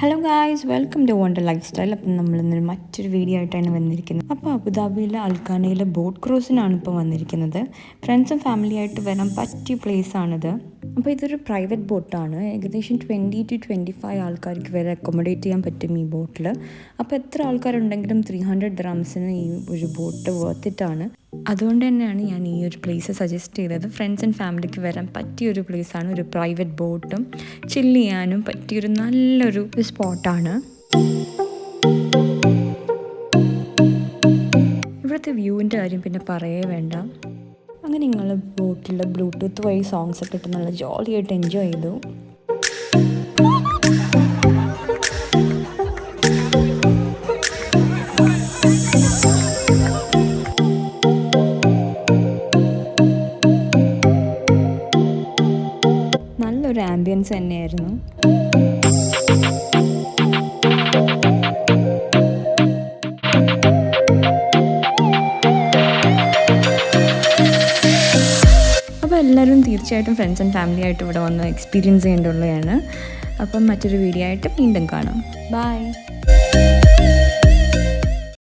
Hello guys, welcome to Wonder Lifestyle. അപ്പം നമ്മളിന്നൊരു മറ്റൊരു വീഡിയോ ആയിട്ടാണ് വന്നിരിക്കുന്നത്. അപ്പോൾ അബുദാബിയിലെ അൽഖാനയിലെ ബോട്ട് ക്രൂസിനാണ് ഇപ്പോൾ വന്നിരിക്കുന്നത്. ഫ്രണ്ട്സും ഫാമിലിയായിട്ട് വരാൻ പറ്റിയ പ്ലേസാണിത്. അപ്പോൾ ഇതൊരു പ്രൈവറ്റ് ബോട്ടാണ്. ഏകദേശം 20 to 25 ആൾക്കാർക്ക് വരെ അക്കോമഡേറ്റ് ചെയ്യാൻ പറ്റും ഈ ബോട്ടിൽ. അപ്പോൾ എത്ര ആൾക്കാരുണ്ടെങ്കിലും 300 dirhamsന് ഈ ഒരു ബോട്ട് വർത്തിട്ടാണ്. അതുകൊണ്ട് തന്നെയാണ് ഞാൻ ഈ ഒരു പ്ലേസ് സജസ്റ്റ് ചെയ്തത്. ഫ്രണ്ട്സ് ആൻഡ് ഫാമിലിക്ക് വരാൻ പറ്റിയൊരു പ്ലേസാണ്. ഒരു പ്രൈവറ്റ് ബോട്ടും ചില്ല് ചെയ്യാനും പറ്റിയൊരു നല്ലൊരു സ്പോട്ടാണ്. ഇവിടുത്തെ വ്യൂവിൻ്റെ കാര്യം പിന്നെ പറയേ വേണ്ട. അങ്ങനെ നിങ്ങൾ ബോട്ടിൽ ബ്ലൂടൂത്ത് വഴി സോങ്സ് ഒക്കെ ഇട്ട് നല്ല ജോളിയായിട്ട് എൻജോയ് ചെയ്തു. നല്ലൊരു ആംബിയൻസ് തന്നെയായിരുന്നു. അപ്പോൾ എല്ലാവരും തീർച്ചയായിട്ടും ഫ്രണ്ട്സ് ആൻഡ് ഫാമിലി ആയിട്ട് ഇവിടെ വന്ന് എക്സ്പീരിയൻസ് ചെയ്യേണ്ടതുള്ളതാണ്. അപ്പം മറ്റൊരു വീഡിയോ ആയിട്ട് വീണ്ടും കാണാം. ബൈ.